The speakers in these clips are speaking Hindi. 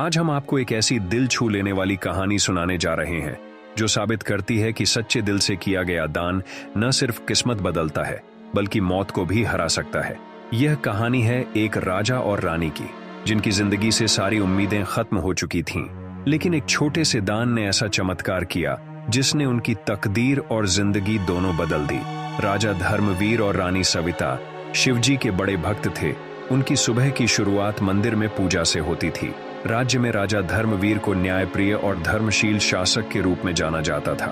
आज हम आपको एक ऐसी दिल छू लेने वाली कहानी सुनाने जा रहे हैं जो साबित करती है कि सच्चे दिल से किया गया दान न सिर्फ किस्मत बदलता है बल्कि मौत को भी हरा सकता है। यह कहानी है एक राजा और रानी की, जिनकी जिंदगी से सारी उम्मीदें खत्म हो चुकी थीं, लेकिन एक छोटे से दान ने ऐसा चमत्कार किया जिसने उनकी तकदीर और जिंदगी दोनों बदल दी। राजा धर्मवीर और रानी सविता शिवजी के बड़े भक्त थे। उनकी सुबह की शुरुआत मंदिर में पूजा से होती थी। राज्य में राजा धर्मवीर को न्यायप्रिय और धर्मशील शासक के रूप में जाना जाता था।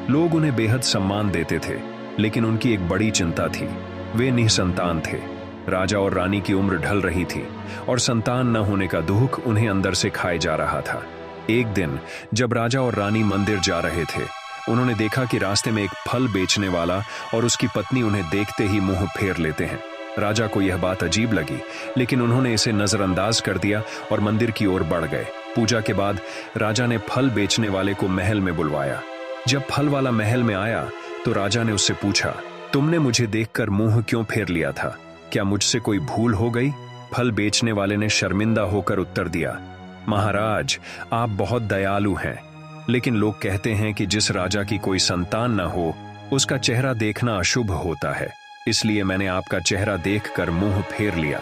लोग उन्हें बेहद सम्मान देते थे, लेकिन उनकी एक बड़ी चिंता थी। वे निसंतान थे। राजा और रानी की उम्र ढल रही थी और संतान न होने का दुख उन्हें अंदर से खाए जा रहा था। एक दिन जब राजा और रानी मंदिर जा रहे थे, उन्होंने देखा कि रास्ते में एक फल बेचने वाला और उसकी पत्नी उन्हें देखते ही मुंह फेर लेते हैं। राजा को यह बात अजीब लगी, लेकिन उन्होंने इसे नजरअंदाज कर दिया और मंदिर की ओर बढ़ गए। पूजा के बाद राजा ने फल बेचने वाले को महल में बुलवाया। जब फल वाला महल में आया तो राजा ने उससे पूछा, तुमने मुझे देखकर मुंह क्यों फेर लिया था? क्या मुझसे कोई भूल हो गई? फल बेचने वाले ने शर्मिंदा होकर उत्तर दिया, महाराज, आप बहुत दयालु हैं, लेकिन लोग कहते हैं कि जिस राजा की कोई संतान न हो उसका चेहरा देखना अशुभ होता है, इसलिए मैंने आपका चेहरा देखकर मुंह फेर लिया।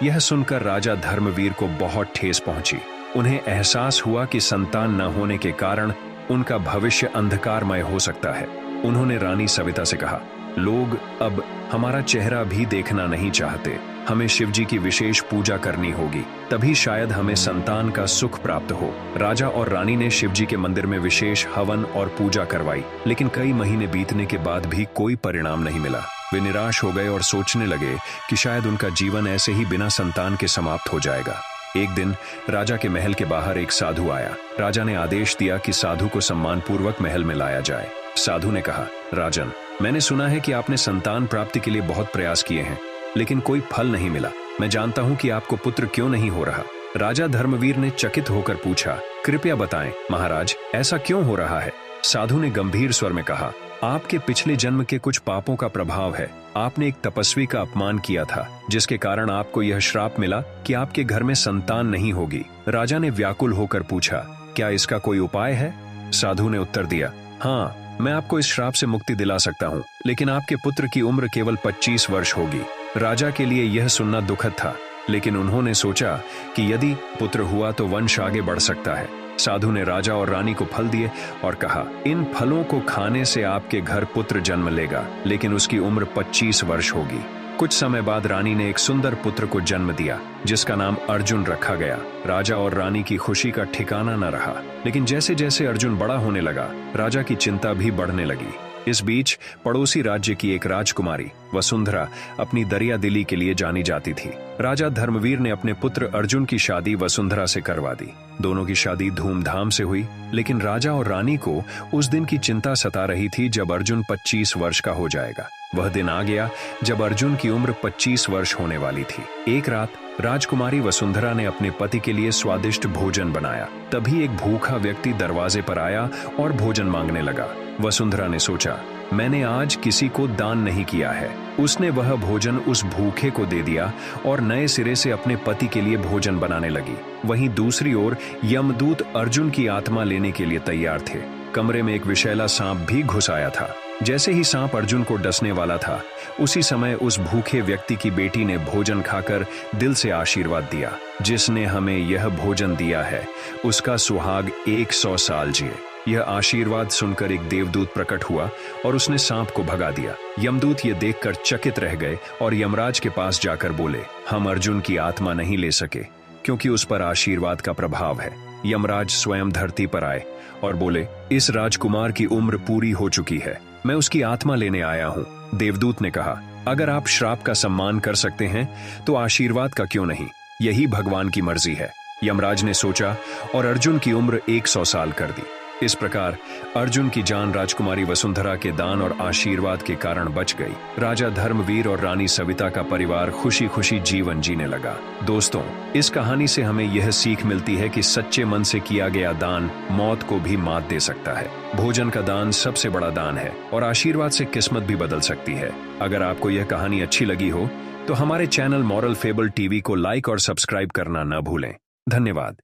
यह सुनकर राजा धर्मवीर को बहुत ठेस पहुंची। उन्हें एहसास हुआ कि संतान न होने के कारण उनका भविष्य अंधकारमय हो सकता है। उन्होंने रानी सविता से कहा, लोग अब हमारा चेहरा भी देखना नहीं चाहते। हमें शिवजी की विशेष पूजा करनी होगी, तभी शायद हमें संतान का सुख प्राप्त हो। राजा और रानी ने शिवजी के मंदिर में विशेष हवन और पूजा करवाई, लेकिन कई महीने बीतने के बाद भी कोई परिणाम नहीं मिला। वे निराश हो गए और सोचने लगे कि शायद उनका जीवन ऐसे ही बिना संतान के समाप्त हो जाएगा। एक दिन राजा के महल के बाहर एक साधु आया। राजा ने आदेश दिया कि साधु को सम्मानपूर्वक महल में लाया जाए। साधु ने कहा, राजन, मैंने सुना है कि आपने संतान प्राप्ति के लिए बहुत प्रयास किए हैं, लेकिन कोई फल नहीं मिला। मैं जानता हूं कि आपको पुत्र क्यों नहीं हो रहा। राजा धर्मवीर ने चकित होकर पूछा, कृपया बताएं महाराज, ऐसा क्यों हो रहा है? साधु ने गंभीर स्वर में कहा, आपके पिछले जन्म के कुछ पापों का प्रभाव है। आपने एक तपस्वी का अपमान किया था, जिसके कारण आपको यह श्राप मिला कि आपके घर में संतान नहीं होगी। राजा ने व्याकुल होकर पूछा, क्या इसका कोई उपाय है? साधु ने उत्तर दिया, हाँ, मैं आपको इस श्राप से मुक्ति दिला सकता हूँ, लेकिन आपके पुत्र की उम्र केवल 25 वर्ष होगी। राजा के लिए यह सुनना दुखद था, लेकिन उन्होंने सोचा कि यदि पुत्र हुआ तो वंश आगे बढ़ सकता है। साधु ने राजा और रानी को फल दिए और कहा, इन फलों को खाने से आपके घर पुत्र जन्म लेगा, लेकिन उसकी उम्र 25 वर्ष होगी। कुछ समय बाद रानी ने एक सुंदर पुत्र को जन्म दिया, जिसका नाम अर्जुन रखा गया। राजा और रानी की खुशी का ठिकाना न रहा, लेकिन जैसे जैसे अर्जुन बड़ा होने लगा, राजा की चिंता भी बढ़ने लगी। इस बीच पड़ोसी राज्य की एक राजकुमारी वसुंधरा अपनी दरियादिली के लिए जानी जाती थी। राजा धर्मवीर ने अपने पुत्र अर्जुन की शादी वसुंधरा से करवा दी। दोनों की शादी धूमधाम से हुई, लेकिन राजा और रानी को उस दिन की चिंता सता रही थी जब अर्जुन 25 वर्ष का हो जाएगा। वह दिन आ गया जब अर्जुन की उम्र 25 वर्ष होने वाली थी। एक रात राजकुमारी वसुंधरा ने अपने पति के लिए स्वादिष्ट भोजन बनाया। तभी एक भूखा व्यक्ति दरवाजे पर आया और भोजन मांगने लगा। वसुंधरा ने सोचा, मैंने आज किसी को दान नहीं किया है। उसने वह भोजन उस भूखे को दे दिया और नए सिरे से अपने पति के लिए भोजन बनाने लगी। वहीं दूसरी ओर यमदूत अर्जुन की आत्मा लेने के लिए तैयार थे। कमरे में एक विषैला सांप भी घुस आया था। जैसे ही सांप अर्जुन को डसने वाला था, उसी समय उस भूखे व्यक्ति की बेटी ने भोजन खाकर दिल से आशीर्वाद दिया, जिसने हमें यह भोजन दिया है उसका सुहाग 100 साल जिए। यह आशीर्वाद सुनकर एक देवदूत प्रकट हुआ और उसने सांप को भगा दिया। यमदूत ये देखकर चकित रह गए और यमराज के पास जाकर बोले, हम अर्जुन की आत्मा नहीं ले सके क्योंकि उस पर आशीर्वाद का प्रभाव है। यमराज स्वयं धरती पर आए और बोले, इस राजकुमार की उम्र पूरी हो चुकी है, मैं उसकी आत्मा लेने आया हूँ। देवदूत ने कहा, अगर आप श्राप का सम्मान कर सकते हैं तो आशीर्वाद का क्यों नहीं? यही भगवान की मर्जी है। यमराज ने सोचा और अर्जुन की उम्र 100 साल कर दी। इस प्रकार अर्जुन की जान राजकुमारी वसुंधरा के दान और आशीर्वाद के कारण बच गई। राजा धर्मवीर और रानी सविता का परिवार खुशी खुशी जीवन जीने लगा। दोस्तों, इस कहानी से हमें यह सीख मिलती है कि सच्चे मन से किया गया दान मौत को भी मात दे सकता है। भोजन का दान सबसे बड़ा दान है और आशीर्वाद से किस्मत भी बदल सकती है। अगर आपको यह कहानी अच्छी लगी हो तो हमारे चैनल मॉरल फेबल टीवी को लाइक और सब्सक्राइब करना न भूलें। धन्यवाद।